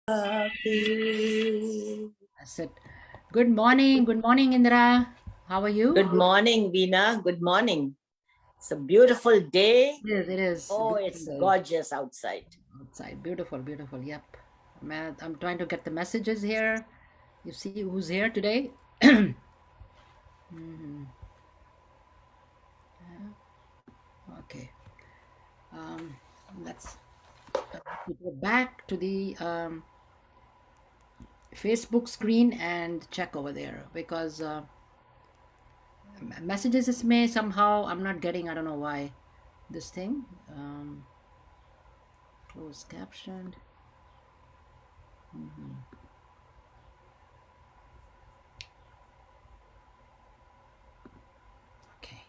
Happy. I said, good morning, Indra. How are you? Good morning, Veena. Good morning. It's a beautiful day. It is a Oh, beautiful it's day gorgeous outside. outside. Beautiful, beautiful. Yep. I'm trying to get the messages here. You see who's here today? Okay. Um, let's go back to the Facebook screen and check over there because messages is may somehow I'm not getting. I don't know why. This thing. Closed captioned. Okay.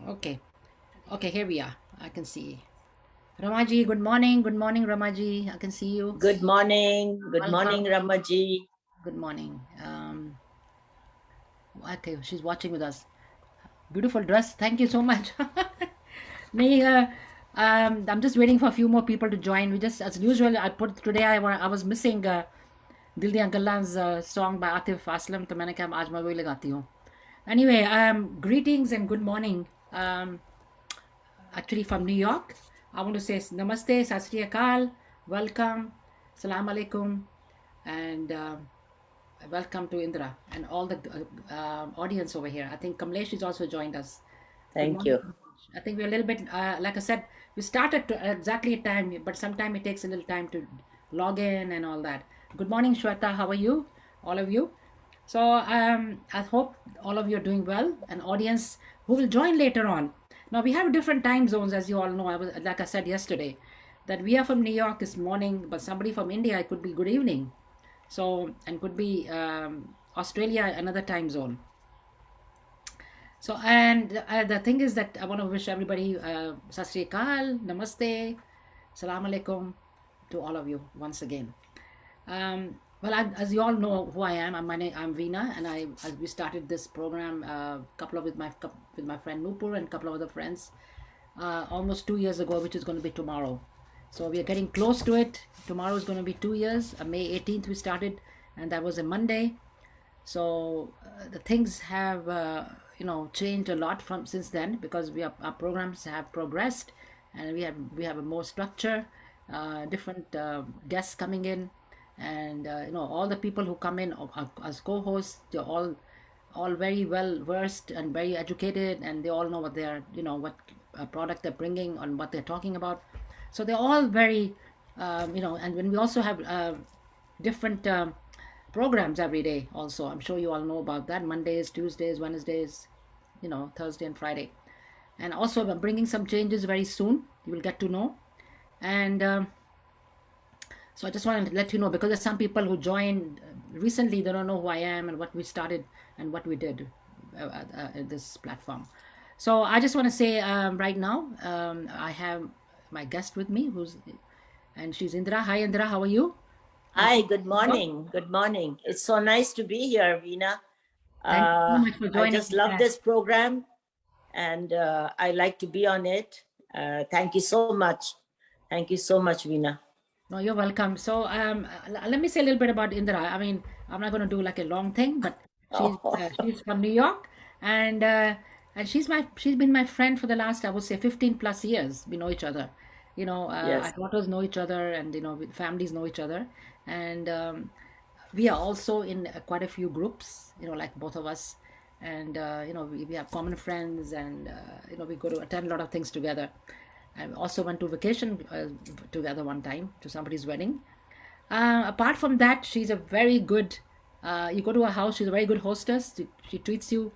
Okay. Okay, here we are. I can see. Ramaji, good morning. Good morning, Ramaji. I can see you. Good morning. Good morning, Welcome. Ramaji. Good morning. Okay, she's watching with us. Beautiful dress. Thank you so much. Me, I'm just waiting for a few more people to join. We just, as usual, I put today. I was missing Dil Diyan Gallan's song by Atif Aslam. तो मैंने कहा आज मैं वही लगाती हूँ. Anyway, greetings and good morning. Actually from New York. I want to say namaste, sat sri akal, welcome, salam alaikum, and welcome to Indra and all the audience over here. I think Kamlesh has also joined us. Good Thank morning, you. Kamlesh. I think we're a little bit, like I said, we started to exactly at time, but sometimes it takes a little time to log in and all that. Good morning, Shweta. How are you? All of you. So I hope all of you are doing well. An audience who will join later on. Now we have different time zones, as you all know. I was like I said yesterday, that we are from New York is morning, but somebody from India it could be good evening. So and could be Australia another time zone. So and the thing is that I want to wish everybody Sat Sri Akal, Namaste, Salam Alaikum to all of you once again. As you all know who I am, I'm Veena, and we started this program couple of with my friend Nupur and a couple of other friends almost 2 years ago, which is going to be tomorrow. So we are getting close to it. Tomorrow is going to be 2 years. May 18th we started, and that was a Monday. So the things have changed a lot from since then because our programs have progressed, and we have a more structure, different guests coming in, and all the people who come in as co-hosts, they're all very well versed and very educated, and they all know what they're what product they're bringing and what they're talking about. So they're all very and when we also have different programs every day also. I'm sure you all know about that. Mondays, Tuesdays, Wednesdays, Thursday and Friday. And also I'm bringing some changes very soon. You will get to know. And so I just wanted to let you know because there's some people who joined recently. They don't know who I am and what we started and what we did at this platform. So I just want to say right now I have my guest with me and she's Indra. Hi Indra, how are you? And Hi, she, good morning. Good morning. It's so nice to be here, Veena. thank you so much for I joining. just love this program and I like to be on it. Thank you so much. Thank you so much, Veena. No, you're welcome. So, let me say a little bit about Indra. I mean, I'm not going to do like a long thing, but she's from New York, and she's been my friend for the last, I would say, 15 plus years. We know each other. Our Yes. daughters know each other, and families know each other, and we are also in quite a few groups. Like both of us, and we have common friends, and we go to attend a lot of things together. I also went to vacation together one time to somebody's wedding. Apart from that, she's a very good. You go to her house, she's a very good hostess. She treats you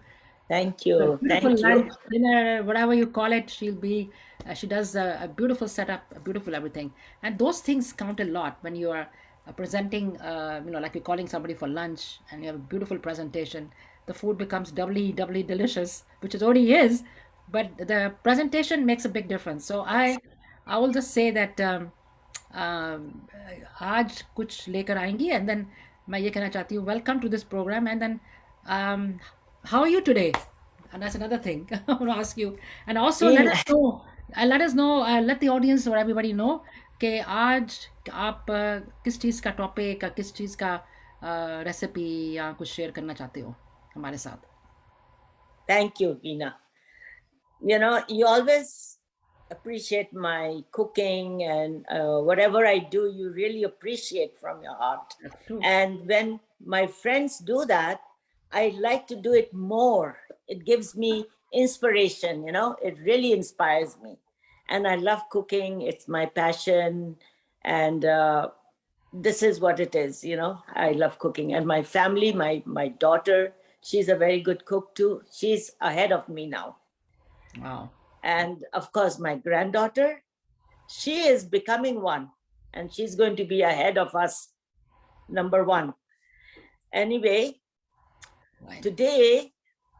Thank a you. beautiful Thank you. lunch, dinner, whatever you call it. She does a beautiful setup, a beautiful everything, and those things count a lot when you are presenting. Like you're calling somebody for lunch, and you have a beautiful presentation. The food becomes doubly delicious, which it already is, but the presentation makes a big difference. So I will just say that आज कुछ लेकर आएंगी, and then मैं ये कहना चाहती हूँ welcome to this program, and then um, how are you today? And that's another thing I want to ask you. And also let Been, us know, let the audience or everybody know कि आज आप किस चीज़ का topic, किस चीज़ का recipe या कुछ share करना चाहते हो हमारे साथ? thank you, Veena. You know, you always appreciate my cooking and whatever I do, you really appreciate from your heart. That's true. And when my friends do that, I like to do it more. It gives me inspiration, you know, it really inspires me. And I love cooking, it's my passion. And this is what it is, you know, I love cooking. And my family, my daughter, she's a very good cook too. She's ahead of me now. Wow. And of course, my granddaughter, she is becoming one, and she's going to be ahead of us, number one. Anyway, Right. today,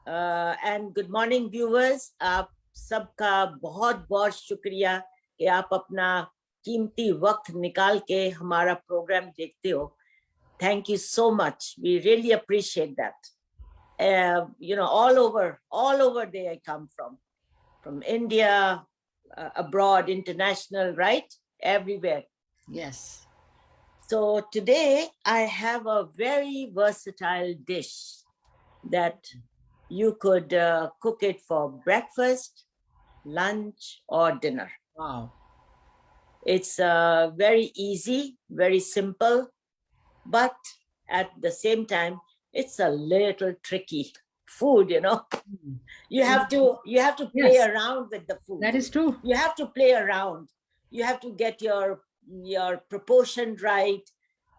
and good morning, viewers. आप सबका बहुत बहुत शुक्रिया कि आप अपना कीमती वक्त निकाल के हमारा प्रोग्राम देखते हो. Thank you so much. We really appreciate that. You know, all over there I come from India, abroad, international, right? Everywhere. Yes. So today I have a very versatile dish that you could cook it for breakfast, lunch, or dinner. Wow. It's very easy, very simple, but at the same time, it's a little tricky food, you know. You have to play Yes. around with the food. That is true. You have to play around. You have to get your proportion right.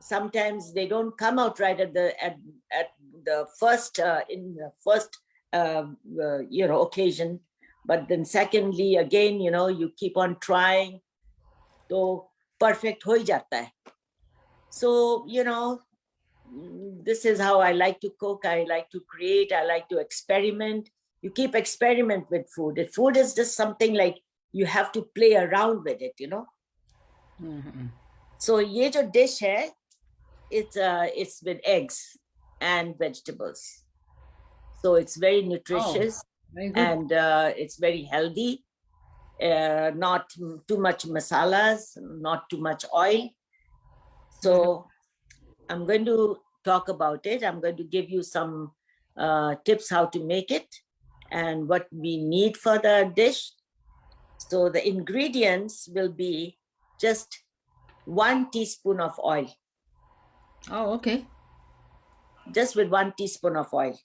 Sometimes they don't come out right at the first in the first you know, occasion, but then secondly again, you know, you keep on trying, so perfect ho hi jata hai. So, you know, this is how I like to cook. I like to create. I like to experiment. You keep experiment with food. If food is just something like you have to play around with it, you know. So ye jo dish hai, it's with eggs and vegetables. So it's very nutritious. Very good. And it's very healthy. Not too much masalas, not too much oil. So I'm going to talk about it. I'm going to give you some tips how to make it and what we need for the dish. So the ingredients will be just 1 teaspoon of oil. Oh, okay. Just with 1 teaspoon of oil.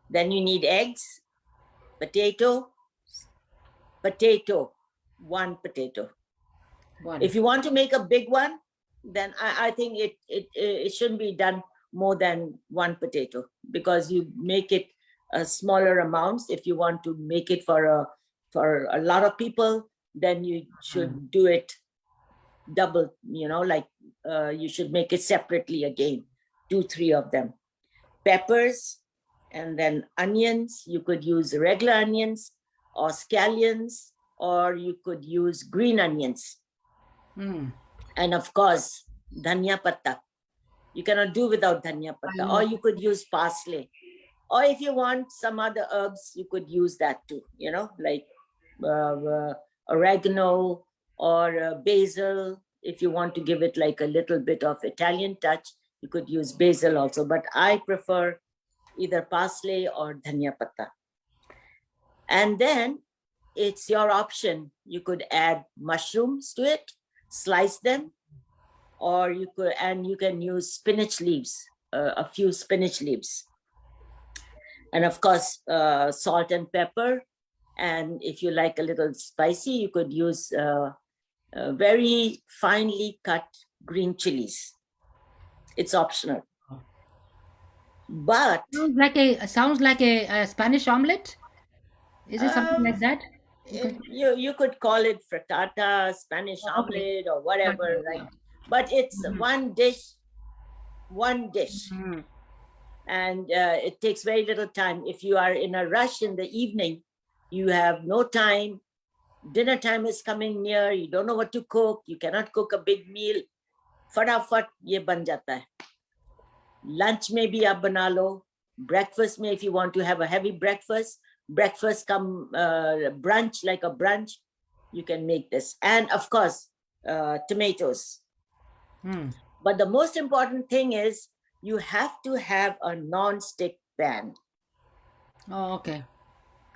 Then you need eggs, potato, 1 potato. One. If you want to make a big one, then I think it shouldn't be done more than 1 potato, because you make it smaller amounts. If you want to make it for a lot of people, then you should do it double, you know, like you should make it separately again, 2-3 of them. Peppers, and then onions. You could use regular onions or scallions, or you could use green onions. And of course, dhania patta. You cannot do without dhania patta. Or you could use parsley. Or if you want some other herbs, you could use that too, you know, like oregano or basil. If you want to give it like a little bit of Italian touch, you could use basil also. But I prefer either parsley or dhania patta. And then it's your option. You could add mushrooms to it, slice them, or you can use spinach leaves, a few spinach leaves. And of course, salt and pepper. And if you like a little spicy, you could use very finely cut green chilies. It's optional. But sounds like a Spanish omelette. Is it something like that? You could call it frittata, Spanish omelette, or whatever, right? But it's one dish. And it takes very little time. If you are in a rush in the evening, you have no time, dinner time is coming near, you don't know what to cook, you cannot cook a big meal, फटाफट ये बन जाता है. Lunch में भी आप बना लो, breakfast if you want to have a heavy breakfast come brunch, like a brunch, you can make this. And of course, tomatoes. But the most important thing is you have to have a non-stick pan. Oh, okay.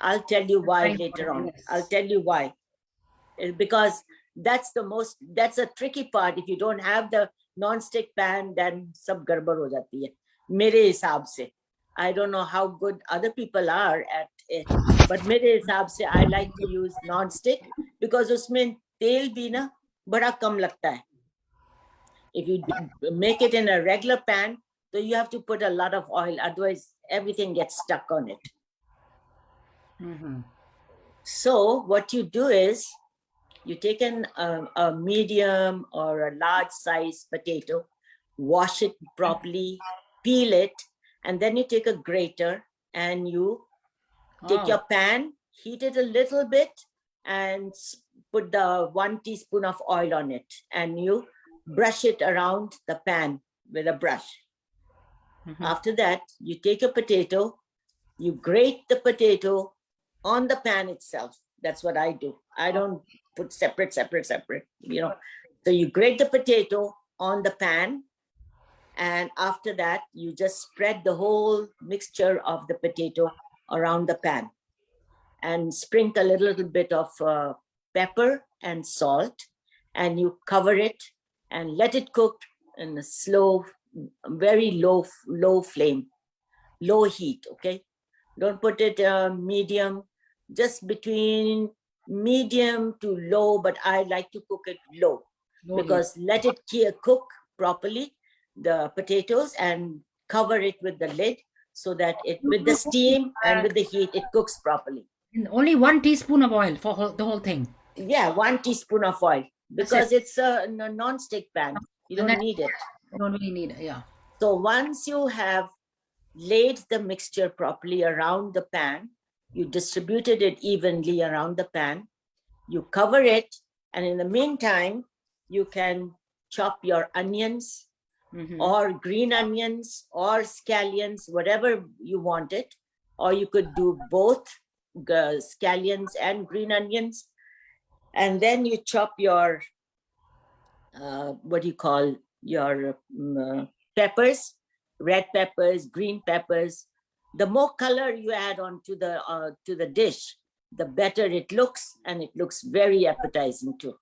I'll tell you why Very later important, on. yes. I'll tell you why. Because that's a tricky part. If you don't have the non-stick pan, then sab garbar ho jati hai. Mere hisab se. I don't know how good other people are at it, but mere hisab se I like to use non-stick because usme tel bhi na bada kam lagta hai. If you make it in a regular pan, so you have to put a lot of oil, otherwise everything gets stuck on it. So what you do is you take a medium or a large size potato, wash it properly, peel it, and then you take a grater and you take your pan, heat it a little bit, and put the 1 teaspoon of oil on it, and you brush it around the pan with a brush. After that, you take a potato, you grate the potato on the pan itself. That's what I do. I don't put separate, you know. So you grate the potato on the pan, and after that, you just spread the whole mixture of the potato around the pan and sprinkle a little bit of pepper and salt, and you cover it and let it cook in a slow, very low flame, low heat, okay? Don't put it medium, just between medium to low, but I like to cook it low because let it cook properly, the potatoes, and cover it with the lid so that it, with the steam and with the heat, it cooks properly. And only 1 teaspoon of oil for the whole thing. Yeah, 1 teaspoon of oil because it's a non-stick pan. You don't need it. You don't really need it, yeah. So once you have laid the mixture properly around the pan, you distributed it evenly around the pan, you cover it, and in the meantime, you can chop your onions or green onions or scallions, whatever you want it, or you could do both scallions and green onions. And then you chop your, what do you call, your peppers, red peppers, green peppers. The more color you add on to the dish, the better it looks, and it looks very appetizing too.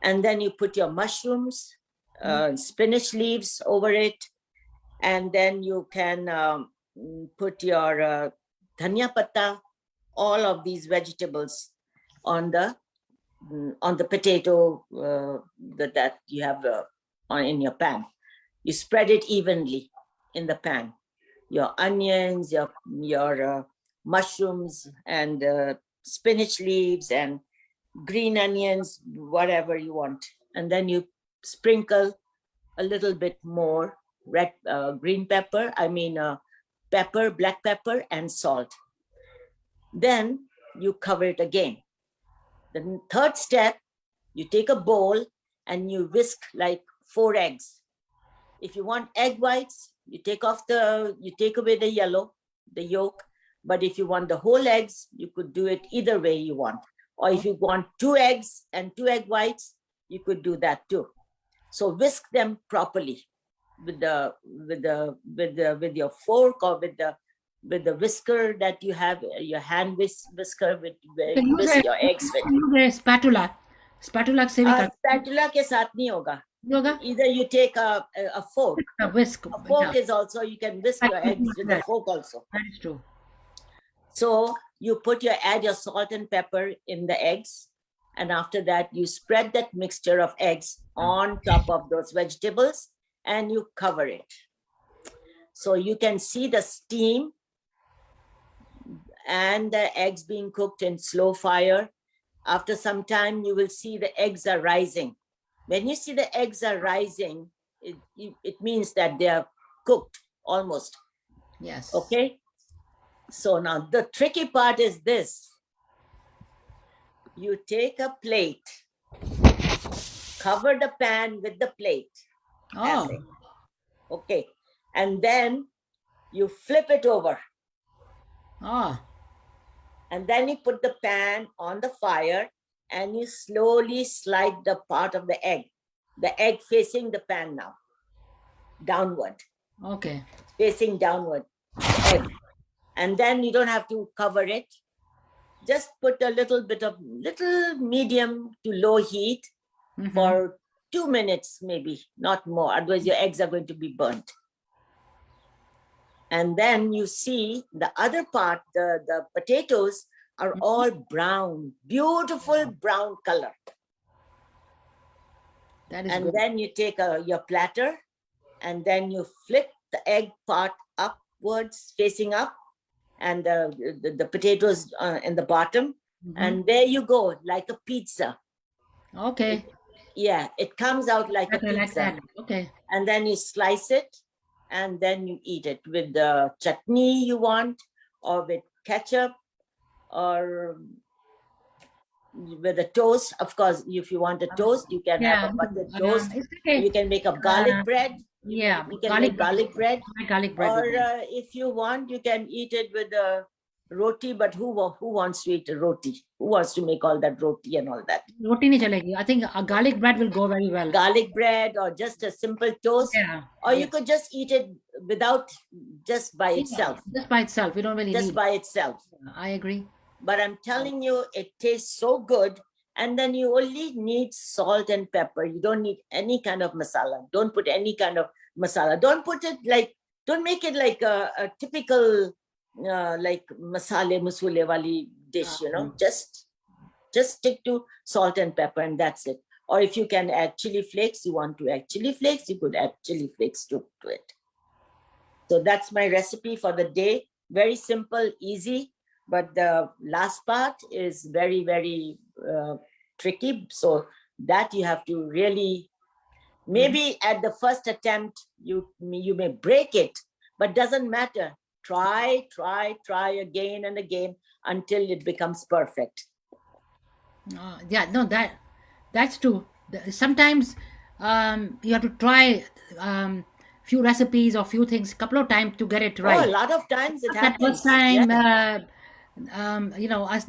And then you put your mushrooms, spinach leaves over it, and then you can put your dhania patta, all of these vegetables on the potato that you have in your pan. You spread it evenly in the pan. Your onions, your mushrooms, and spinach leaves, and green onions, whatever you want. And then you sprinkle a little bit more green pepper, pepper, black pepper, and salt. Then you cover it again. The third step, you take a bowl and you whisk like 4 eggs. If you want egg whites, you take away the yolk. But if you want the whole eggs, you could do it either way you want. Or if you want 2 eggs and 2 egg whites, you could do that too. So whisk them properly with your fork or with the whisker that you have, your hand whisker where you whisk your eggs with. Spatula से भी Spatula के साथ नहीं होगा. Either you take a fork. A whisk. A fork is also, you can whisk your eggs with the fork also. That is true. So you add your salt and pepper in the eggs, and after that you spread that mixture of eggs on top of those vegetables and you cover it. So you can see the steam and the eggs being cooked in slow fire. After some time, you will see the eggs are rising. When you see the eggs are rising, it means that they are cooked almost. Yes. Okay. So now the tricky part is this. You take a plate, cover the pan with the plate. Oh. Okay. And then you flip it over, Ah, and then you put the pan on the fire, and you slowly slide the part of the egg facing the pan now, downward, okay. facing downward, the egg. And then you don't have to cover it. Just put a little medium to low heat Mhm. for 2 minutes, maybe, not more. Otherwise, your eggs are going to be burnt. And then you see the other part, the potatoes are all brown, beautiful brown color. That is And good. then you take your platter, and then you flip the egg part upwards, facing up, and the potatoes in the bottom. Mhm. And there you go, like a pizza. Okay. Yeah, it comes out like a Okay, like pizza. that. Okay. And then you slice it, and then you eat it with the chutney you want, or with ketchup, or with a toast. Of course, if you want a toast, you can have a buttered toast. It's okay. You can make a garlic bread. Yeah, You can make garlic bread. My garlic bread. Or with it. if you want, you can eat it with a roti. But who wants to eat a roti? Who wants to make all that roti and all that? Roti nahi chalegi. I think a garlic bread will go very well. Garlic bread, or just a simple toast. Yeah. Or you could just eat it without, just by itself. Just by itself. We don't really Just need. by itself. I agree. But I'm telling you, it tastes so good. And then you only need salt and pepper. You don't need any kind of masala. Don't put any kind of masala. Don't make it like a typical like masale musule wali dish, Just stick to salt and pepper, and that's it. Or if you can add chili flakes, you want to add chili flakes, you could add chili flakes to it. So that's my recipe for the day. Very simple, easy. But the last part is very, very tricky. So that you have to really, maybe at the first attempt, you may break it, but doesn't matter. Try again and again until it becomes perfect. Yeah, no, that's true. Sometimes you have to try few recipes or few things a couple of times to get it right. Oh, a lot of times it That happens. first time, Yeah.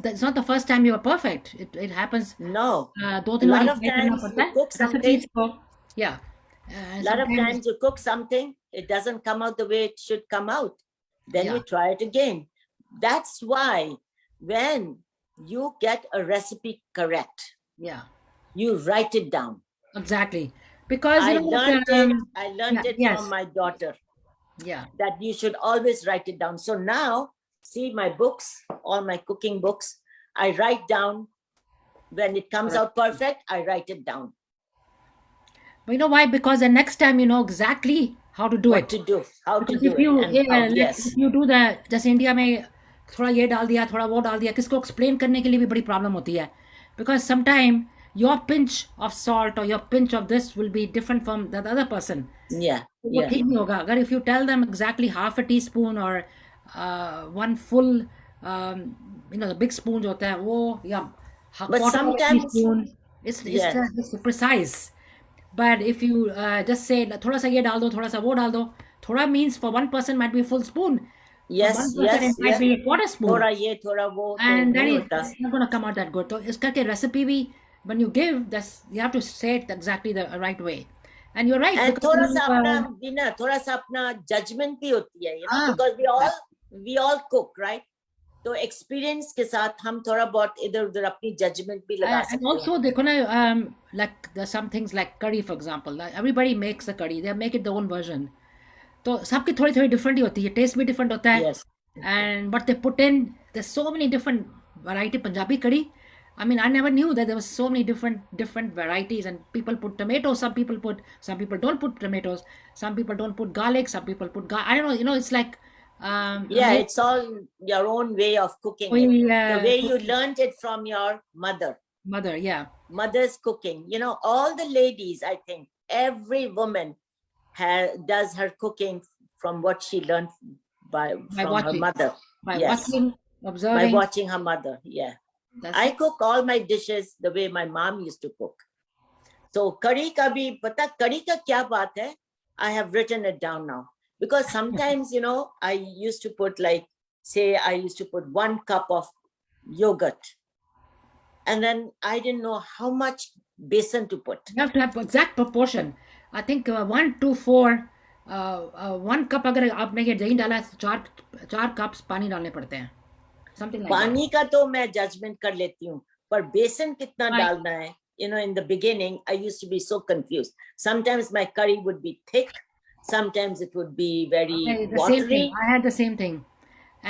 it's not the first time you are perfect. It happens. No. दो A तीन lot बारी of try करना times पड़ता you है. cook something. Recipes को, yeah. A lot of times you cook something, it doesn't come out the way it should come out. Then you try it again. That's why when you get a recipe correct, yeah, you write it down. exactly, because I learned it yes. from my daughter, Yeah, that you should always write it down. So now, see my books, all my cooking books, I write down. When it comes out perfect, I write it down. but you know why? Because the next time you know exactly how to do What it. to do, how to Because do if you it. And if you do the जैसे India में थोड़ा ये डाल दिया थोड़ा वो डाल दिया किसको explain करने के लिए भी बड़ी problem होती है. Because sometime your pinch of salt or your pinch of this will be different from the other person. Yeah, वो yeah. ठीक नहीं होगा. अगर if you tell them exactly half a teaspoon or one full the big spoons होता है वो या But quarter of a sometimes, teaspoon, it's precise. But if you just say थोड़ा सा ये डाल दो थोड़ा सा वो डाल दो, थोड़ा means for one person might be a full spoon. yes, For one person it might be a quarter spoon. थोड़ा ये थोड़ा वो, And तो then नहीं होता. it's not going to come out that good. So इसका के recipe भी when you give, you have to say it exactly the right way. And you're right. And because थोड़ा सा अपना बिना थोड़ा सा अपना judgment भी होती है, because we all cook, right? तो experience के साथ हम थोड़ा बहुत इधर उधर अपनी judgment भी लगा सकते and हैं. also देखो ना like there's some things like curry for example. Like everybody makes a curry. They make it their own version. तो सबकी थोड़ी थोड़ी different ही होती है. Taste भी different होता है. Yes. And but they put in there's so many different variety Punjabi curry. I mean, I never knew that there was so many different varieties, and people put tomatoes. Some people don't put tomatoes. Some people don't put garlic. Some people put I don't know. It's like It's all your own way of cooking. The way you learned it from your mother. Yeah. Mother's cooking. All the ladies, I think, every woman does her cooking from what she learned from her mother. By watching, observing. By watching her mother, yeah. I cook all my dishes the way my mom used to cook. So curry ka bhi, pata curry ka kya baat hai? I have written it down now. Because sometimes, you know, I used to put like, say, I used to put 1 cup of yogurt. And then I didn't know how much besan to put. You have to have exact proportion. I think 1 to 4, 1 cup अगर आपने ये दही डाला है, 4 cups पानी डालने पड़ते हैं. Something like that. पानी का तो मैं जजमेंट कर लेती हूँ, पर बेसन कितना Right. डालना है, you know, in the beginning, I used to be so confused. Sometimes my curry would be thick, sometimes it would be very Okay, the same watery. thing. I had the same thing.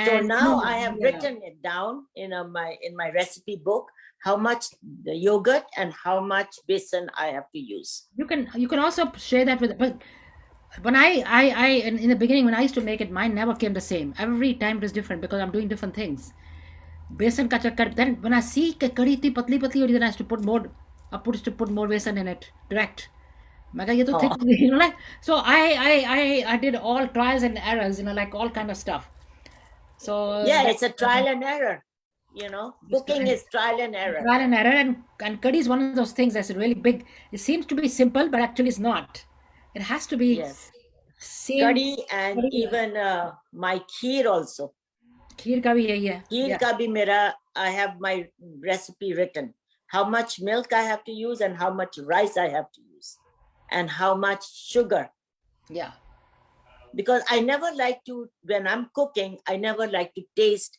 So And now I have yeah. written it down in my recipe book, how much the yogurt and how much besan I have to use. You can also share that with, but when I in the beginning when I used to make it, mine never came the same. Every time it was different because I'm doing different things. Besan ka chakkar. Then when I see that curry इतनी पतली पतली हो रही, then I used to put more. I used to put more besan in it direct. मैं कहा ये तो thick, you know, like, so I did all trials and errors, you know, like all kind of stuff. So Yeah, it's a trial and error. You know, cooking is trial and error. trial and error, and curry is one of those things that's really big. It seems to be simple, but actually it's not. It has to be Yes, same. curry and curry. even my kheer also. खीर का भी यही है. Kheer Yeah. ka bhi mera, I have my recipe written. How much milk I have to use and how much rice I have to use and how much sugar. Yeah. Because I never like to, when I'm cooking, I never like to taste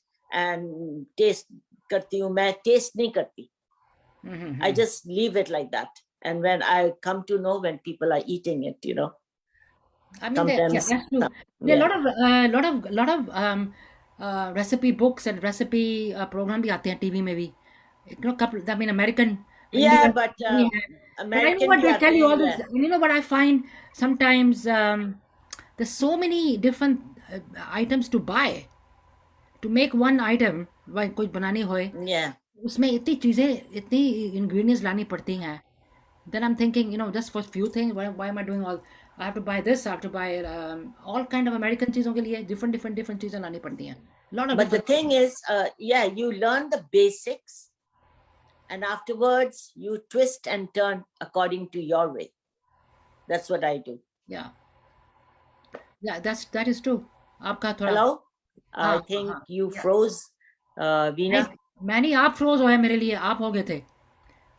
करती हूँ, मैं taste नहीं करती. Mhm. I just leave it like that. And when I come to know when people are eating it, you know. I mean, yeah, Sometimes, that's true. There are a lot of recipe books and recipe program भी आते हैं TV में भी. You know, couple, I mean, American. Yeah, but But I know American what they bhi tell you aate all hain, this. yeah. You know what I find sometimes there's so many different items to buy to make one item. Why कुछ बनानी होए, Yeah. उसमें इतनी चीजें, इतनी ingredients लानी पड़ती हैं. Then I'm thinking, you know, just for few things, why am I doing all? I have to buy this. I have to buy all kind of American चीजों के लिए different चीजें लानी पड़ती हैं. Lot of But the different. thing is, yeah, you learn the basics and afterwards you twist and turn according to your way. That's what I do. Yeah. Yeah, that is true. आपका थोड़ा. Hello? I हाँ, think हाँ. you Yeah. froze, Veena. नहीं, मैंने आप froze हो है मेरे लिए, आप हो गए थे.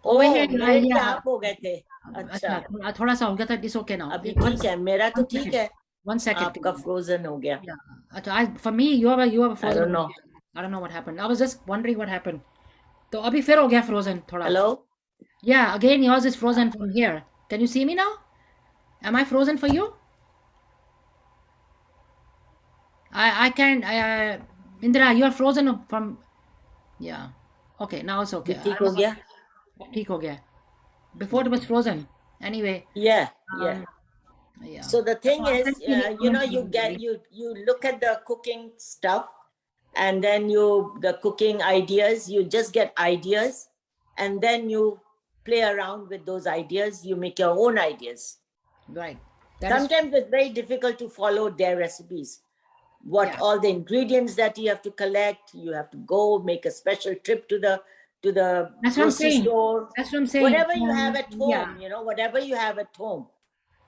Oh, Over here, मेरे लिए yeah. आप हो गए थे. अच्छा, अच्छा, थोड़ा सा हो गया था. It's okay now. अभी One ठीक है, मेरा तो one ठीक second. है, 1 second. आपका frozen हो गया. Yeah. अच्छा, for me, you have a I frozen. don't know. I don't know what happened. I was just wondering what happened. तो अभी फिर हो गया frozen थोड़ा. Hello? Yeah, again yours is frozen from here. Can you see me now? Am I frozen for you? I can't. Indra, you are frozen from. Yeah. Okay, now it's okay. ठीक हो गया? ठीक हो गया. Before it was frozen. Anyway. Yeah, yeah. Yeah. So the thing I'll is, send you the you know, comments. you look at the cooking stuff, and then the cooking ideas, you just get ideas, and then you play around with those ideas. You make your own ideas. Right. That is Sometimes it's very difficult to follow their recipes. What Yeah. all the ingredients that you have to collect, you have to go make a special trip to the That's what I'm grocery saying. store. That's what I'm saying. Whatever you have at home, Yeah. you know, whatever you have at home.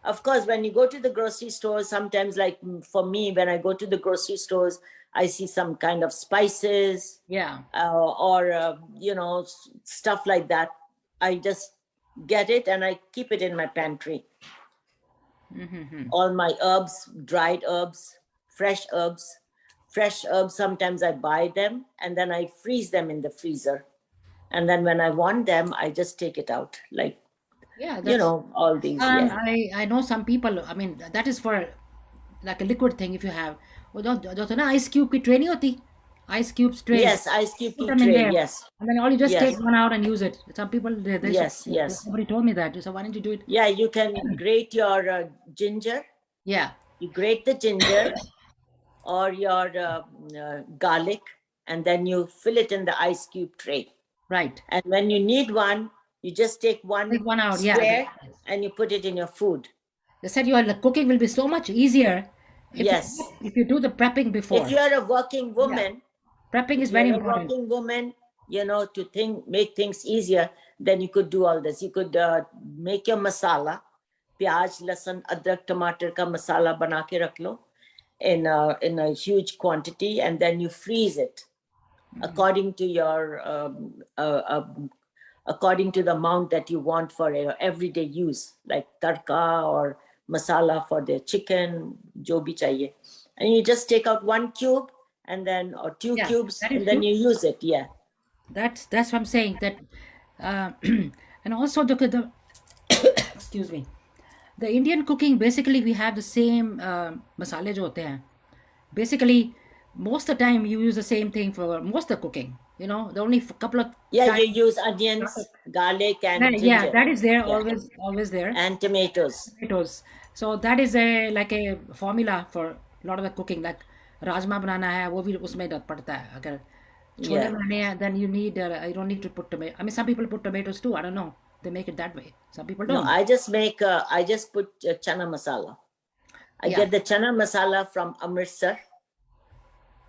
Of course, when you go to the grocery stores, sometimes, like for me, when I go to the grocery stores, I see some kind of spices Yeah. or you know, stuff like that. I just get it and I keep it in my pantry. Mm-hmm. All my herbs, dried herbs, fresh herbs. Fresh herbs, sometimes I buy them and then I freeze them in the freezer. And then when I want them, I just take it out. Like, Yeah. you That's. know, all these. Yeah. I know some people. I mean, that is for like a liquid thing. If you have, वो जो तो ना ice cube की tray नहीं होती, ice cubes tray. Yes, ice cube Put them in tray. there. Yes. And then all you just Yes. take one out and use it. Some people they Yes, yes. Somebody told me that. So why don't you do it? Yeah, you can grate your ginger. Yeah. You grate the ginger or your garlic, and then you fill it in the ice cube tray. Right. And when you need one, you just take one out. square Yeah. and you put it in your food. They said your cooking will be so much easier Yes. if you do the prepping before. If you're a working woman, Prepping is if very you're a important. working woman, you know, to make things easier, then you could do all this. You could make your masala, प्याज लहसुन अदरक टमाटर का मसाला बना के रख लो, in a huge quantity, and then you freeze it according to your according to the amount that you want for everyday use, like tarka or masala for the chicken, jo bhi chahiye. And you just take out one cube and then or two Yeah, cubes that is and then true. you use it. Yeah. That's what I'm saying. That uh, and also the excuse me, the Indian cooking, basically we have the same masale jo hote hain. Basically, most of the time you use the same thing for most of the cooking. You know, the only couple of Yeah, you times. use onions, garlic, and Yeah, ginger. that is there, Yeah, always there. and tomatoes. Tomatoes. So that is a like a formula for a lot of the cooking. Like rajma बनाना है वो भी उसमें पड़ता है. अगर chole Yeah. बनाने हैं, then you don't need to put tomato. I mean, some people put tomatoes too. I don't know. They make it that way. Some people No, don't. I just put chana masala. I Yeah, get the chana masala from Amritsar,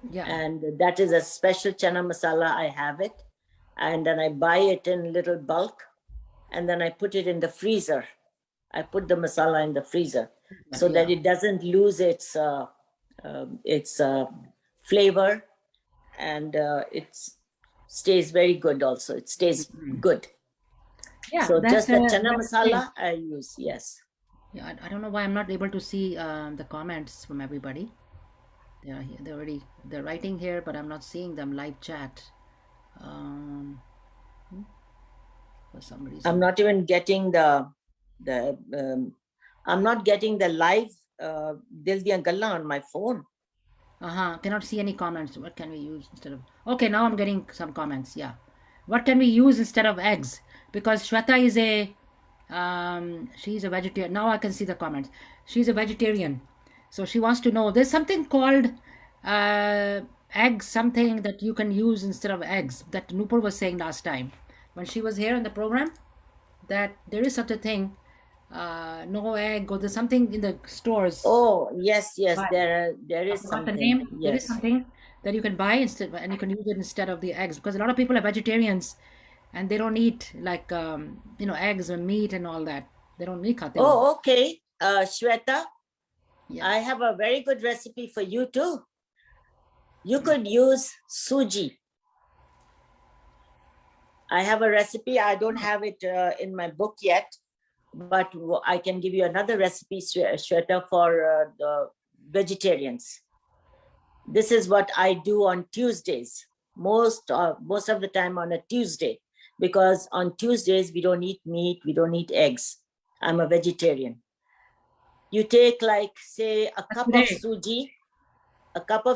yeah. and that is a special chana masala. I have it, and then I buy it in little bulk, and then I put it in the freezer. I put the masala in the freezer so that Yeah. it doesn't lose its flavor, and it stays very good. Also, it stays good. Yeah, So that's just the chana that's the thing. masala I use. Yes. Yeah, I don't know why I'm not able to see the comments from everybody. They are here. They're writing here, but I'm not seeing them live chat. Um, for some I'm reason. not even getting the I'm not getting the live Dil Diyan Gallan on my phone. Cannot see any comments. What can we use instead of? Okay, now I'm getting some comments. Yeah. What can we use instead of eggs? Because Shweta is she's a vegetarian. Now I can see the comments. She's a vegetarian. So she wants to know there's something called eggs, something that you can use instead of eggs that Nupur was saying last time when she was here in the program, that there is such a thing, no egg, or there's something in the stores. Oh yes, yes, But there I is forgot the something. name. There is Yes. something that you can buy instead, and you can use it instead of the eggs, because a lot of people are vegetarians, and they don't eat like eggs and meat and all that. They don't eat khate wo. Oh, okay. Shweta, Yeah. I have a very good recipe for you too. You could use suji. I have a recipe. I don't have it in my book yet, but I can give you another recipe, Shweta, for the vegetarians. This is what I do on Tuesdays, most of the time on a Tuesday, because on Tuesdays we don't eat meat, we don't eat eggs. I'm a vegetarian. You take, like, say, a cup of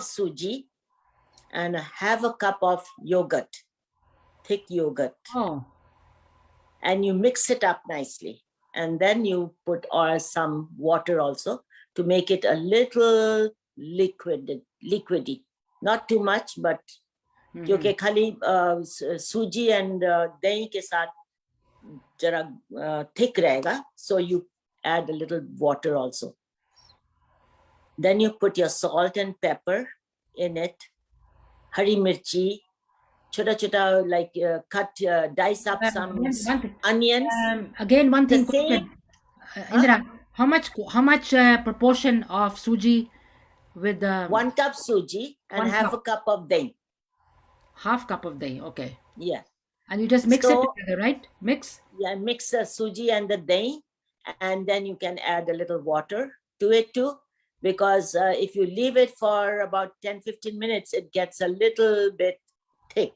suji, and have a cup of yogurt, thick yogurt, Oh, and you mix it up nicely. And then you put some water also to make it a little liquidy, not too much, but क्योंकि खाली सूजी and दही के साथ जरा thick रहेगा, so you add a little water also. Then you put your salt and pepper in it, hari mirchi, chota, like dice up some onions. Again, one The thing, same, Indra, how much proportion of suji with the 1 cup suji and 1 half cup, a cup of dahi. half cup of dahi? Okay, Yeah. and you just mix it So together, right? Mix. yeah, mix the suji and the dahi, and then you can add a little water to it too, because if you leave it for about 10-15 minutes, it gets a little bit thick.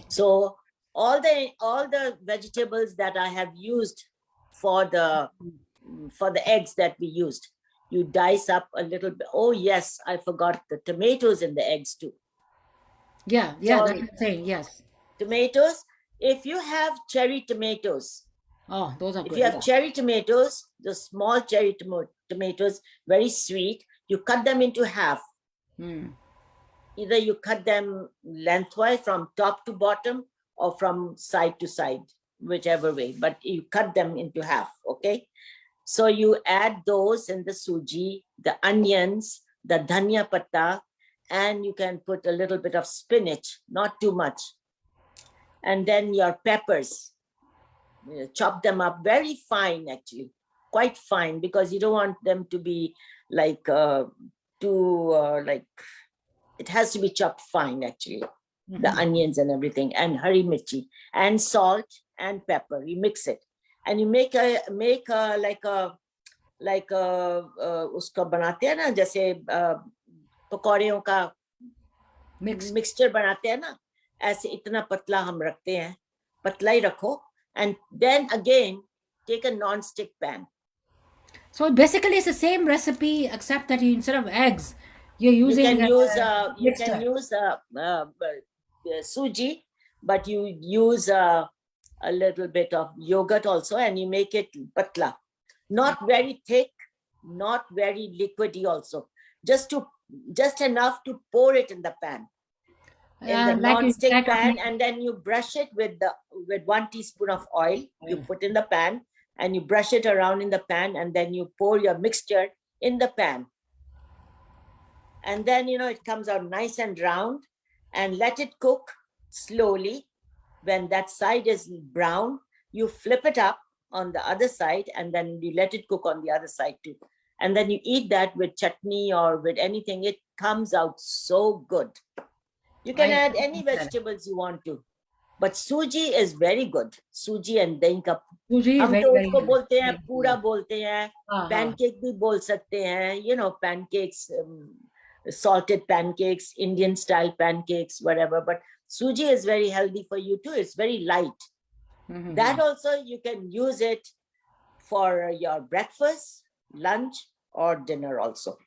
So all the vegetables that I have used for the eggs that we used, you dice up a little bit. Oh yes, I forgot the tomatoes in the eggs too. Yeah, that's what Sorry. I'm saying. Yes. Tomatoes. If you have cherry tomatoes, Oh, those are if good. you have Yeah. cherry tomatoes, the small cherry tomatoes, very sweet, you cut them into half. Either you cut them lengthwise from top to bottom or from side to side, whichever way, but you cut them into half, okay? So you add those in the suji, the onions, the dhania patta, and you can put a little bit of spinach, not too much. And then your peppers, chop them up very fine, actually, quite fine, because you don't want them to be like like, it has to be chopped fine actually. The onions and everything, and hari mirchi and salt and pepper. You mix it, and you make a उसका बनाते हैं ना, जैसे पकौड़ियों का mixture बनाते हैं ना, ऐसे इतना पतला हम रखते हैं, पतला ही रखो, and then again take a non-stick pan. So basically it's the same recipe except that you, instead of eggs, you're You using can use suji, but you use a little bit of yogurt also, and you make it patla, not very thick, not very liquidy also, just enough to pour it in the pan, in the non-stick pan, and then you brush it with 1 teaspoon of oil. You put in the pan and you brush it around in the pan, and then you pour your mixture in the pan, and then it comes out nice and round, and let it cook slowly. When that side is brown, you flip it up on the other side, and then you let it cook on the other side too, and then you eat that with chutney or with anything. It comes out so good. You can add any vegetables you want to, but suji is very good. Suji and dahi ka, हम तो उसको बोलते हैं, पूरा बोलते हैं, pancake भी बोल सकते हैं, pancakes, salted pancakes, Indian style pancakes, whatever. But suji is very healthy for you too. It's very light. That also you can use it for your breakfast, lunch, or dinner also.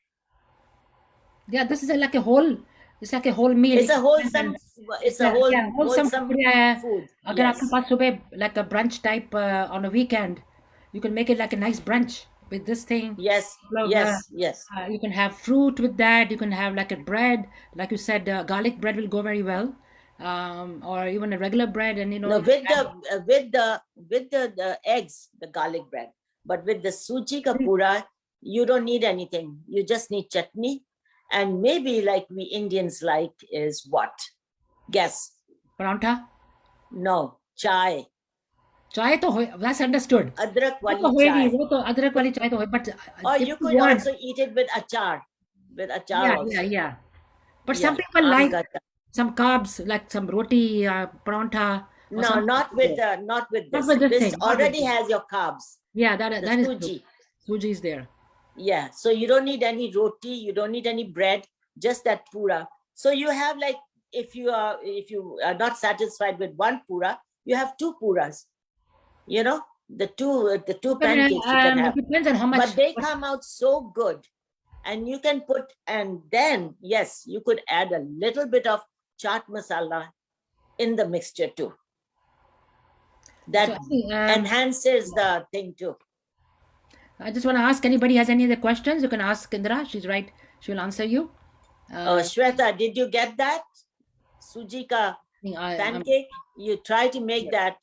Yeah, this is like a whole. It's like a whole meal. It's a wholesome. It's a wholesome food. अगर आपके पास सुबह like a brunch type on a weekend, you can make it like a nice brunch with this thing. Yes, yes. You can have fruit with that. You can have like a bread, like you said, garlic bread will go very well, or even a regular bread, and No, with the eggs, the garlic bread. But with the suji ka pura, you don't need anything. You just need chutney, and maybe like we Indians like is what? Guess. Parantha? No, chai. Chai to that's understood. Adrak wali chai. Adrak wali chai to but or you could also eat it with achar. With achar also. Yeah. But some people like some carbs, like some roti, parantha. No, not with this. This already has your carbs. Yeah, that is suji. Suji is there. Yeah, so you don't need any roti, you don't need any bread, just that pura. So you have like, if you are not satisfied with one pura, you have 2 puras. The two pancakes you can have. It depends on how much. But they come out so good, and you can put, and then yes, you could add a little bit of chaat masala in the mixture too. That enhances the thing too. I just want to ask, anybody has any other questions? You can ask Indra. She's right. She will answer you. Shweta, did you get that? Suji ka pancake? You try to make that,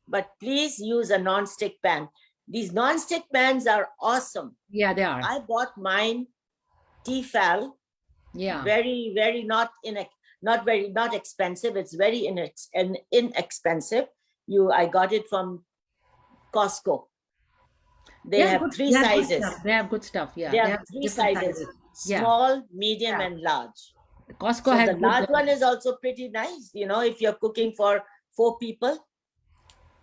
but please use a non-stick pan. These non-stick pans are awesome. Yeah, they are. I bought mine Tefal. Yeah. Very, very not expensive. It's very inexpensive. I got it from Costco. They have 3 sizes. They have good stuff. Yeah. They have 3 sizes. Small, medium, and large. Costco has the large one is also pretty nice. If you're cooking for 4 people,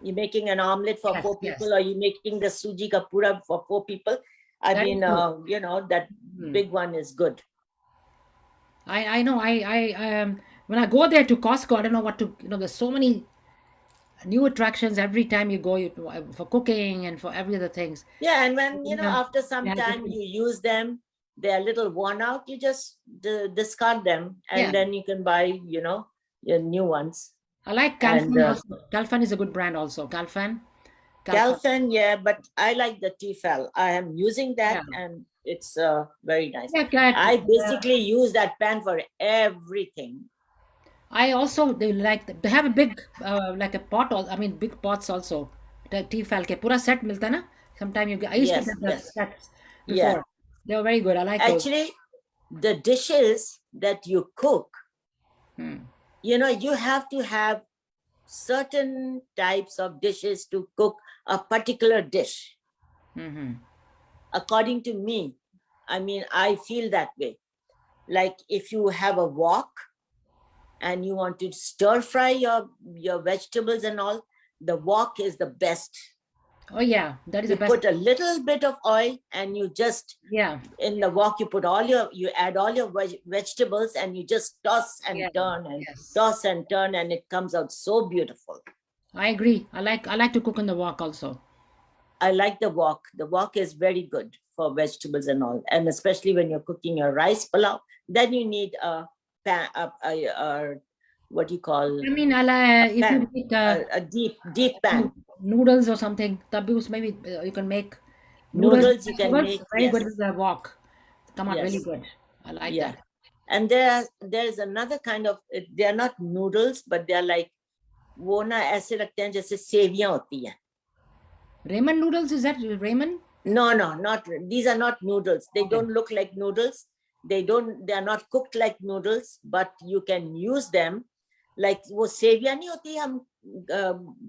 you're making an omelette for 4 people, or you're making the suji ka pura for 4 people. That big one is good. I know. I when I go there to Costco, I don't know what to. There's so many new attractions every time you go for cooking and for every other things. Yeah, and when after some time you use them, they're a little worn out. You just discard them, and then you can buy your new ones. I like Calfan also. Calfan is a good brand also. Calfan, yeah, but I like the Tefal. I am using that, and it's very nice. I basically use that pan for everything. I also they have a big like a pot. Big pots also. The Tefal ke pura set milta na. Sometime I used to get the sets before. Yeah. They were very good. I like actually those. The dishes that you cook. You have to have certain types of dishes to cook a particular dish. according to me, I mean, I feel that way. Like if you have a wok and you want to stir fry your vegetables and all, the wok is the best. Oh yeah, that is the You best. put a little bit of oil and you just, Yeah, in the wok, you add all your vegetables and you just toss and yeah, turn and yes. toss and turn, and it comes out so beautiful. I agree. I like to cook in the wok also. I like the wok. The wok is very good for vegetables and all, and especially when you're cooking your rice pulao, then you need a pan, what do you call, I mean, a if you pan, make a deep pan. noodles or something, tabi usme bhi, you can make noodles with Noodles you can vegetables. make, Very good yes, with the wok. Come out really yes, good. I like yeah. that. And there's another kind of, they are not noodles, but they are like, वो ना ऐसे लगते हैं जैसे सेवियां होती हैं. Ramen noodles, is that ramen? No, not, these are not noodles. They Okay. don't look like noodles. They are not cooked like noodles, but you can use them. Like वो सेवियां नहीं होती, हम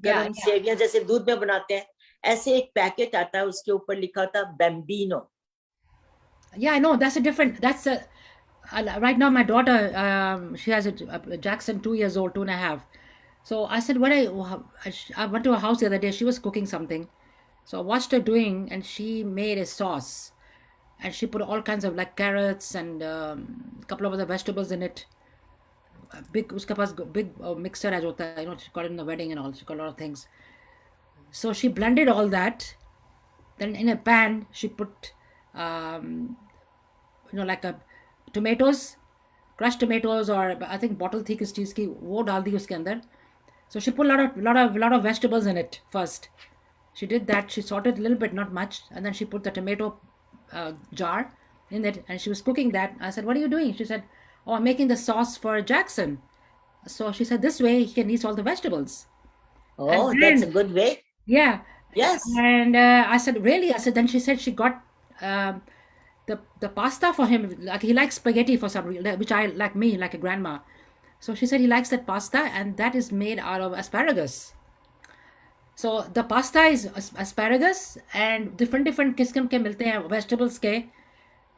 Yeah, गरम सेवियां जैसे दूध में बनाते हैं, ऐसे एक पैकेट आता है, उसके ऊपर लिखा होता Bambino. yeah, I know. That's a different. That's a right now. My daughter, she has a Jackson, 2 years old, 2.5. So I said, I went to her house the other day. She was cooking something, so I watched her doing, and she made a sauce, and she put all kinds of like carrots and a couple of other vegetables in it. Big, उसके पास big mixer as होता है, she got it in the wedding and all. She got a lot of things. So she blended all that. Then in a pan, she put um, like a tomatoes, crushed tomatoes, or I think bottle थी किस चीज़ की, वो डाल दी उसके अंदर. So she put a lot of vegetables in it first. She did that. She salted a little bit, not much, and then she put the tomato jar in it, and she was cooking that. I said, "What are you doing?" She said, "Oh, I'm making the sauce for Jackson." So she said, "This way he can eat all the vegetables." And Oh, that's a then good way. yeah, Yes. and I said, "Really?" I said. Then she said she got um, the pasta for him. Like he likes spaghetti for some reason, which I like me like a grandma. So she said he likes that pasta, and that is made out of asparagus. So the pasta is asparagus and different किस्म के मिलते हैं vegetables के,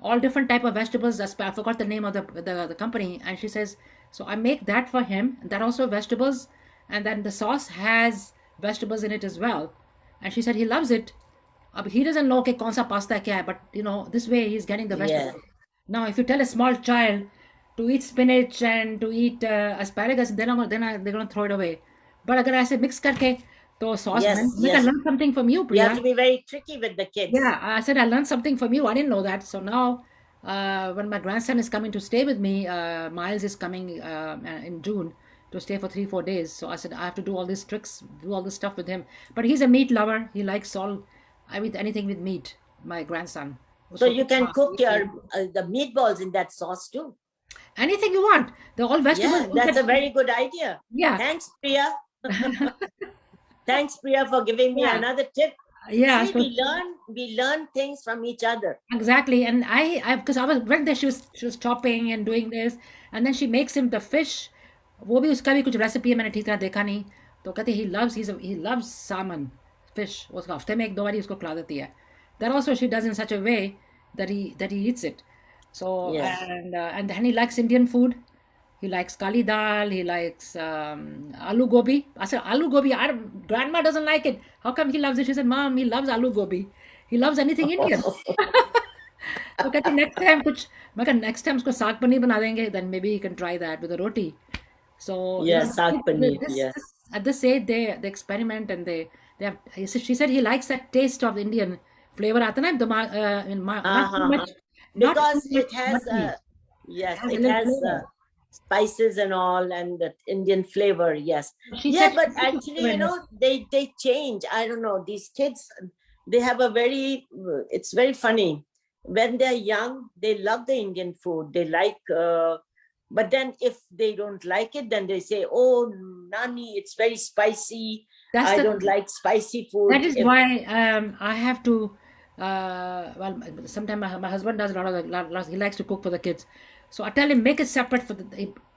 all different type of vegetables. I forgot the name of the company. And she says, so I make that for him. That also vegetables, and then the sauce has vegetables in it as well. And she said he loves it. He doesn't know कि कौन सा pasta क्या है, but this way he's getting the Yeah. vegetables. Now, if you tell a small child to eat spinach and to eat asparagus, they're gonna throw it away. But अगर ऐसे mix करके, तो sauce, Yes, I yes. learned something from you, You have Priya. to be very tricky with the kids. Yeah, I said I learned something from you. I didn't know that. So now, when my grandson is coming to stay with me, Miles is coming in June to stay for 3 4 days. So I said I have to do all these tricks, do all this stuff with him. But he's a meat lover. He likes I mean anything with meat. My grandson. So उसको you कुछ can हाँ, cook your the meatballs in that sauce too. anything you want. They're all vegetables. Yeah, that's a very good idea. Yeah, Thanks, Priya. Thanks, Priya, for giving me yeah, another tip. yeah. See, So we learn things from each other. exactly, and because I was right there, she was chopping and doing this, and then she makes him the fish. वो भी उसका भी कुछ recipe है मैंने ठीक तरह देखा नहीं तो कहते he loves salmon fish उसका हफ्ते में 1 2 बार उसको खिला देती है. That also she does in such a way that he eats it. So Yeah. and then he likes Indian food. He likes kali dal. He likes aloo gobi. I said aloo gobi. Grandma doesn't like it. How come he loves it? She said, Mom, he loves aloo gobi. He loves anything Indian. तो कहती next time कुछ मैं कहा next time उसको साग पनीर बना देंगे then maybe you can try that with a roti. So Yeah, saag paneer. Yeah. at this age they experiment and they have. She said he likes that taste of Indian flavor आता ना not too Uh-huh. much, not too Because much it has mushy. yes, It has a it little has flavor. spices and all, and the Indian flavor. Yes. She Yeah, said but she puts actually, flavor in it. they change. I don't know. These kids, they have a very. It's very funny. When they're young, they love the Indian food. They like. But then, if they don't like it, then they say, "Oh, Nani, it's very spicy. That's I the don't like spicy food." That is If why I have to. Well, sometimes my husband does a lot of he likes to cook for the kids, so I tell him make it separate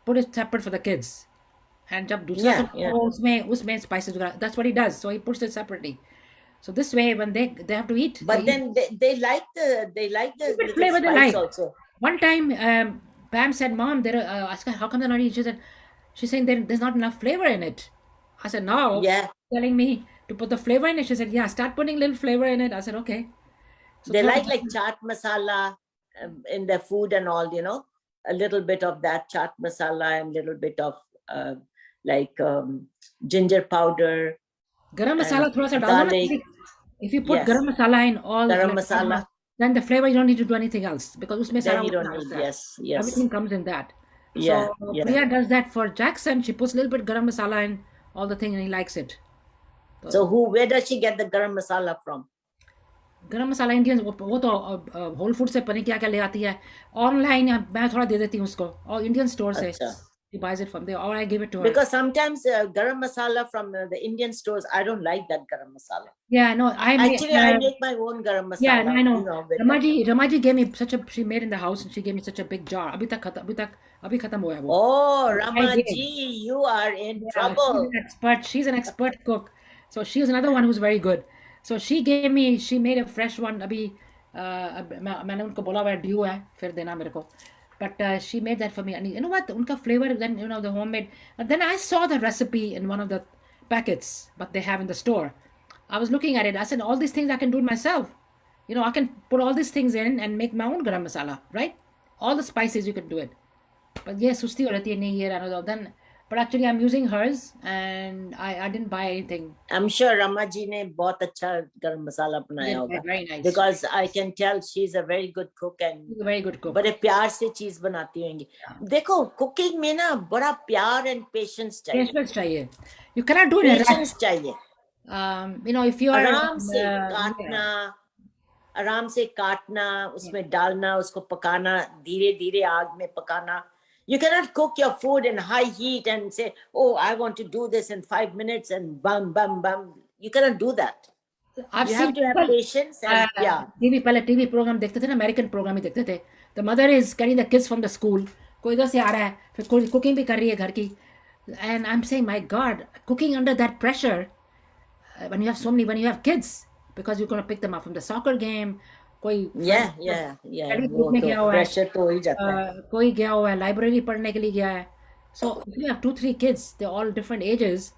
put it separate for the kids. And जब दूसरा yeah, कुछ yeah. उसमें spices वगैरह, that's what he does. So he puts it separately. So this way, when they have to eat, But then they like the what little flavor they spice like. also. One time, Pam said, "Mom, there are." I asked her, "How come they're not eating?" She said, "She's saying there's not enough flavor in it." I said, "No." Yeah, Telling me to put the flavor in it. She said, "Yeah, start putting little flavor in it." I said, "Okay." So they throw. like chaat masala in their food and all, a little bit of that chaat masala and little bit of like ginger powder Garam and masala थोड़ा सा डाल दो ना garlic. क्योंकि if you put Yes, garam masala in all garam like masala. then the flavor you don't need to do anything else because उसमें Then सारा you don't होता need. है Yes, yes, everything comes in that. So yeah, yeah. Priya does that for Jackson. She puts a little bit garam masala in all the thing and he likes it. So So where does she get the garam masala from? गरम मसाला Indian वो तो whole food से पता नहीं क्या क्या ले आती है ऑनलाइन मैं थोड़ा दे देती हूँ उसको और इंडियन स्टोर से Acha. she buys it from there or I give it to her. Because sometimes garam masala from the Indian stores, I don't like that garam masala. Yeah, no, Actually, I make my own garam yeah, masala, I know. with that. Ramaji gave me such a she made in the house and she gave me such a big jar. अभी खत्म हुआ है वो. Oh, I gave. Ramaji, you are in Yeah, she's trouble. an expert. She's an expert cook. So she's another one who's very good. So she gave me, she made a fresh one. अभी मैंने उनको बोला हुआ due है फिर देना मेरे को. But she made that for me. And you know what? उनका flavor then the homemade. And then I saw the recipe in one of the packets, but they have in the store. I was looking at it. I said, all these things I can do it myself. I can put all these things in and make my own garam masala, right? All the spices you can do it. But yes, susti ho rehti hai, nahi ye another. Then, but actually I'm using hers and I didn't buy anything. I'm sure Ramaji ne bahut acha garam masala banaya hoga. Very nice. Because I can tell she's a very good cook and She's a very good cook. बड़े प्यार से चीज बनाती होंगी. देखो cooking में ना बड़ा प्यार एंड पेशेंस चाहिए. Patience चाहिए. You cannot do it in a rush. Patience चाहिए. If you are आराम से काटना, आराम से काटना, उसमें डालना, उसको पकाना, धीरे धीरे आग में पकाना. You cannot cook your food in high heat and say, oh, I want to do this in 5 minutes and bam, bam, bam. You cannot do that. I've You seen have to have people, patience and yeah. पहले TV programme देखते थे ना, American programme ही देखते थे. The mother is carrying the kids from the school. कोई इधर से आ रहा है, फिर कोई कुकिंग भी कर रही है घर की. And I'm saying, my God, cooking under that pressure, when you have kids, because you're going to pick them up from the soccer game. कोई Yeah. वो तो pressure तो हो ही जाता है. कोई गया हुआ है लाइब्रेरी पढ़ने के लिए गया है. So if you have 2-3 kids, they're all different ages.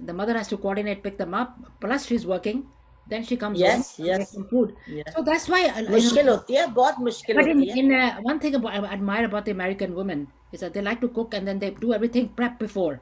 The mother has to coordinate, pick them up. Plus she's working. Then she comes home and makes some food. Yeah. So that's why मुश्किल होती है, बहुत मुश्किल but होती है. one thing I admire about the American women is that they like to cook and then they do everything prep before.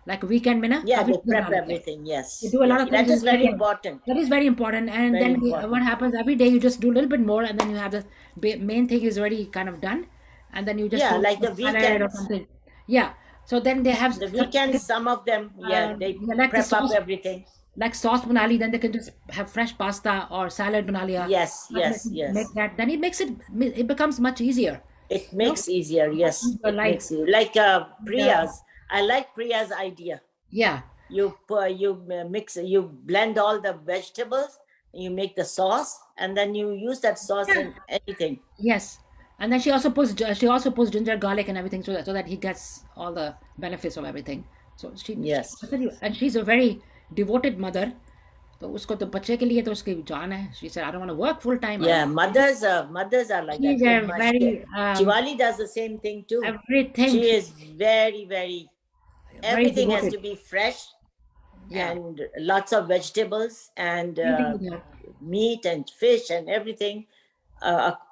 Like weekend में ना. Yeah, काफी they चीजें prep बनाते हैं. everything. Yes. They do a lot of That things is in very weekend. important. That is very important. And Very then important. what happens every day, you just do a little bit more, and then you have the main thing is already kind of done, and then you just Yeah, do like the salad or weekends. something. Yeah. So then they have The weekends, some of them, they like the prep up sauce, everything. like sauce bana li, then they can just have fresh pasta or salad bana liya. Yes, yes, yes. Make that. Then it becomes much easier. It makes easier. Yes, Easier, it like- makes easier. Like Priya's. I like Priya's idea. Yeah. You mix, you blend all the vegetables, you make the sauce, and then you use that sauce in anything. Yes. And then she also puts ginger, garlic, and everything so that he gets all the benefits of everything. So Yes. and she's a very devoted mother. तो उसको तो बच्चे के लिए तो उसकी जान है. She said, I don't want to work full time. Yeah, mothers are like She's that. a very Shivali does the same thing too. everything. She is very, very. Everything has to be fresh, and lots of vegetables and meat and fish and everything,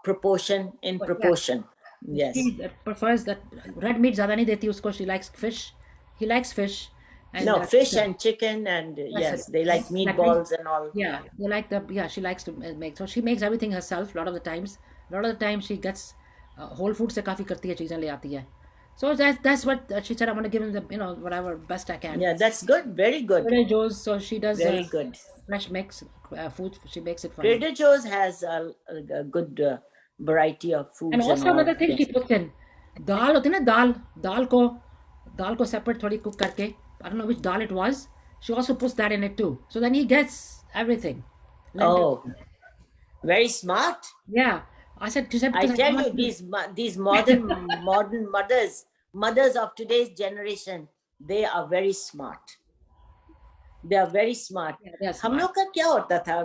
proportion in proportion. Yes. She prefers that red meat ज़्यादा नहीं देती उसको. She likes fish. He likes fish. And, No, fish and chicken and yes, they like meatballs and all. Yeah, they like she likes to make. So she makes everything herself. A lot of the times she gets Whole Foods से काफी करती है चीजें ले आती है. So that's what she said. I want to give him the whatever best I can. Yeah, that's good. Very good. Trader Joe's. So she does Very good. fresh mix food. She makes it for me. Trader Joe's has a good variety of foods. And also all. another thing she puts in दाल होती है ना, दाल को separate थोड़ी cook करके. I don't know which dal it was. She also puts that in it too. So then he gets everything. Oh, very smart. Yeah. I tell you, these modern mothers of today's generation, they are very smart. They are very smart. Yeah, they are हम smart. लोग का क्या होता था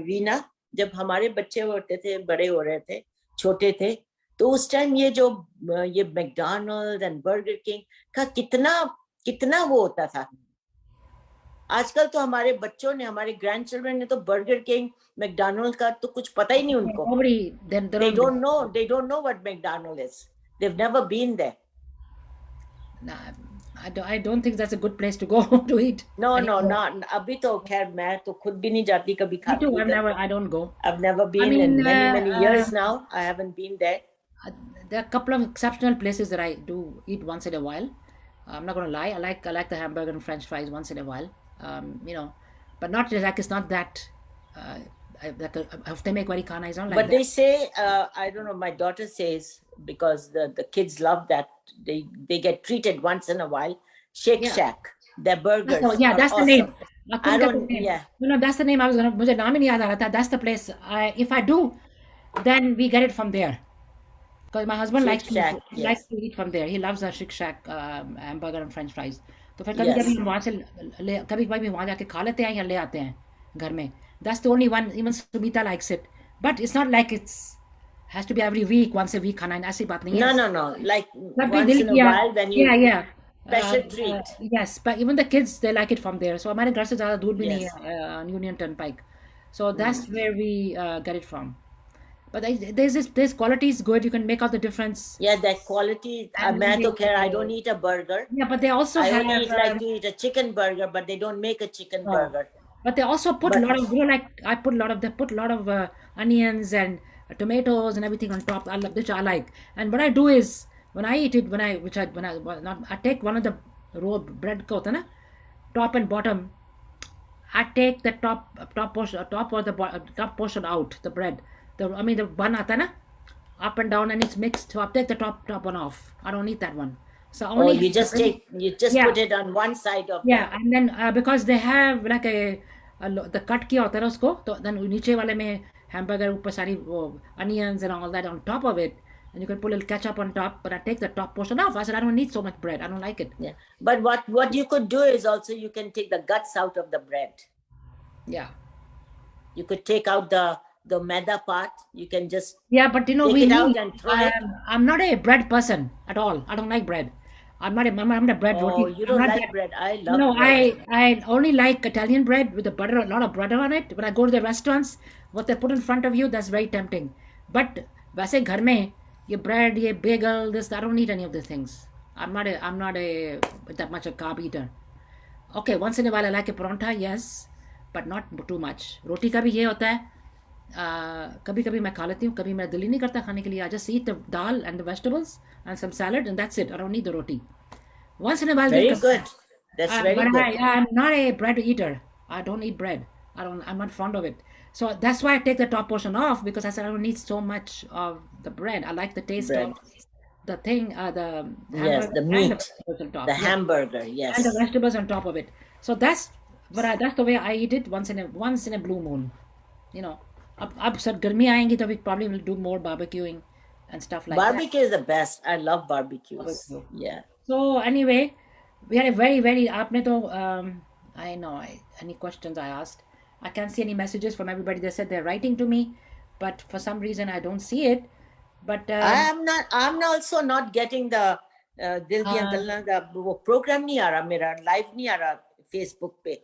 वीना, जब हमारे बच्चे होते थे, बड़े हो रहे थे, छोटे थे, तो उस टाइम ये मैकडॉनल्ड एंड बर्गर किंग का कितना वो होता था. आजकल तो हमारे बच्चों ने, हमारे ग्रैंड चिल्ड्रन ने तो बर्गर किंग, मैकडॉनल्ड का तो कुछ पता ही नहीं उनको. Nobody, they They don't. don't know what McDonald is. They've never been there. Nah, I don't think that's a good place to go to eat. No, anymore. not. अभी तो खैर मैं तो खुद भी नहीं जाती कभी Me खाती too. उधर. I don't go. I've never been in many years now. I haven't been there. There are a couple of exceptional places that I do eat once in a while. I'm not gonna lie. I like the hamburger and French fries once in a while. But not like it's not that. If they make very khana, it's not like But that. they say, I don't know. My daughter says, because the kids love that, they get treated once in a while. Shake Yeah. Shack, their burgers. That's the awesome. name. I don't. Yeah. No, that's the name. I was gonna. मुझे नाम ही नहीं याद आ रहा था. That's the place. If I do, then we get it from there. Because my husband Shake likes to Shack, likes yes. to eat from there. He loves the Shake Shack hamburger and French fries. तो फिर कभी Yes. कभी हम वहाँ से कभी कभी वहाँ जाके खा लेते हैं या ले आते हैं घर में. That's the only one. Even Sumita likes it, but it's not like has to be every week, once a week खाना है. ऐसी बात नहीं है. No. Like But once in a while when you yeah. special treat. Yes, but even the kids they like it from there. So हमारे घर से ज़्यादा दूर भी नहीं Yes. है Union Turnpike. So that's where we get it from. But there's quality is good. You can make out the difference. Yeah, that quality. And मैं तो they- खैर, I don't eat a burger. Yeah, but they also I have. only like to eat a chicken burger, but they don't make a chicken Oh. burger. But they also put a But- lot of, like I put a lot of, they put a lot of onions and tomatoes and everything on top, which I like. And what I do is when I eat it, I take one of the roll bread ko hota na, top and bottom. I take the top portion, top or the top portion out, the bread. The bun aata na, up and down, and it's mixed. So I take the top one off. I don't eat that one. So Oh, only you just Yeah. put it on one side of yeah, and then because they have like the cut किया होता है ना उसको, तो then नीचे वाले में hamburger ऊपर सारी वो onions and all that on top of it, and you can put a little ketchup on top. But I take the top portion off. I said I don't need so much bread. I don't like it. Yeah. But what you could do is also you can take the guts out of the bread. Yeah, You could take out the maida part. You can just yeah, but take it out and throw it. I'm not a bread person at all. I don't like bread. I'm not a bread Oh, roti. you I'm don't not like that- bread. I love No, bread. I only like Italian bread with a lot of butter on it. When I go to the restaurants, what they put in front of you, that's very tempting. But वैसे घर में ये bread, ये bagel, this I don't eat any of these things. I'm not a that much a carb eater. Okay, once in a while I like a paratha, yes, but not too much. रोटी का भी ये होता है. कभी कभी मैं खा लेती हूँ, कभी मेरा दिल ही नहीं करता खाने के लिए. I just eat the dal and the vegetables and some salad and that's it. I don't need the roti. Once in a while, Very good. That's very but good. I'm not a bread eater. I don't eat bread. I'm not fond of it. So that's why I take the top portion off, because I said I don't need so much of the bread. I like the taste Bread. of the thing, the Yes, hamburger the and meat, vegetables on top. the Yeah. hamburger. And the Yes. vegetables on top of it. So that's the way I eat it once in a blue moon. You know, अब sir गर्मी आएंगी तो we probably will do more barbecuing and stuff like that. Barbecue is the best. I love barbecues. Barbecue. Yeah. So anyway, we had a very आपने तो I know any questions I asked. I can't see any messages from everybody. They said they're writing to me, but for some reason I don't see it. But I'm also not getting the Dil Diyan Gallan the वो program नहीं आ रहा मेरा, live नहीं आ रहा Facebook पे.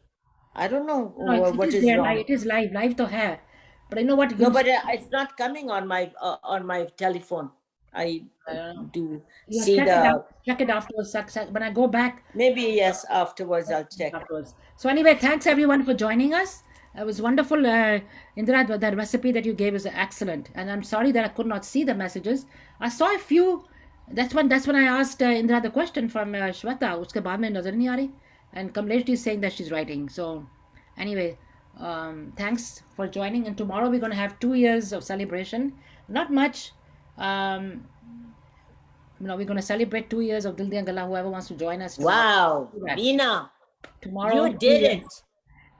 I don't know no, what it is is there. wrong. It is live तो है. But you know what? No, but it's not coming on my telephone. I do You see check it afterwards. When I go back maybe yes, afterwards I'll check. afterwards. So anyway, thanks everyone for joining us. It was wonderful. Indra, that recipe that you gave is excellent. And I'm sorry that I could not see the messages. I saw a few. That's when I asked Indra the question from Shweta. Uske baad mein nazar nahi aa rahi. And Kamlesh is saying that she's writing. So anyway, thanks for joining. And tomorrow we're going to have 2 years of celebration. Not much. We're going to celebrate 2 years of Dil Diyan Gallan. Whoever wants to join us. Wow, do that. Veena, Tomorrow, you 2 did years. it.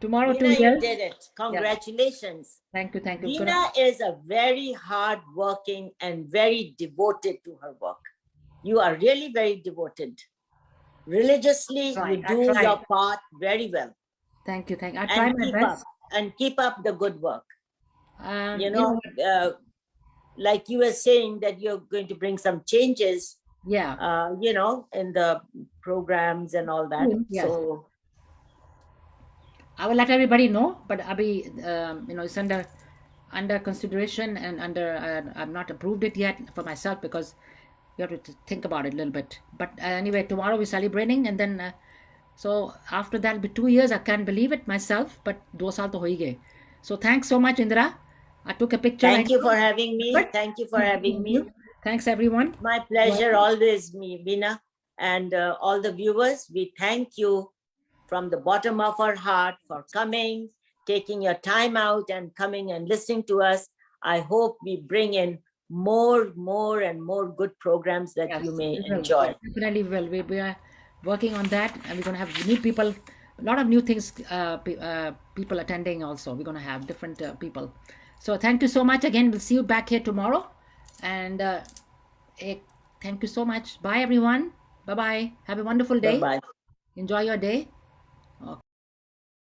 Tomorrow, 2 Veena, years. you did it. Congratulations. Thank you. Veena is a very hard-working and very devoted to her work. You are really very devoted. Religiously, I you do try. your part very well. Thank you. I try my best. keep up the good work. You You know know, what? like you were saying that you're going to bring some changes, Yeah. in the programs and all that. Yes. So I will let everybody know, but Abhi, it's under consideration and under. I've not approved it yet for myself because you have to think about it a little bit. But anyway, tomorrow we're celebrating, and then so after that, will be 2 years. I can't believe it myself, but 2 saal to ho hi gaye. So thanks so much, Indra. I took a picture. I thank you for know. having me. But Thank you for thank you, having thank me. you. Thanks everyone. My pleasure, always, me, Veena, and all the viewers. We thank you from the bottom of our heart for coming, taking your time out and coming and listening to us. I hope we bring in more and more good programs that you Yes, may we will. enjoy. Definitely will. We are working on that, and we're going to have new people, a lot of new things, people attending also. We're going to have different people. So thank you so much again. We'll see you back here tomorrow. And eh, thank you so much. Bye, everyone. Bye bye. Have a wonderful day. Bye-bye. Enjoy your day.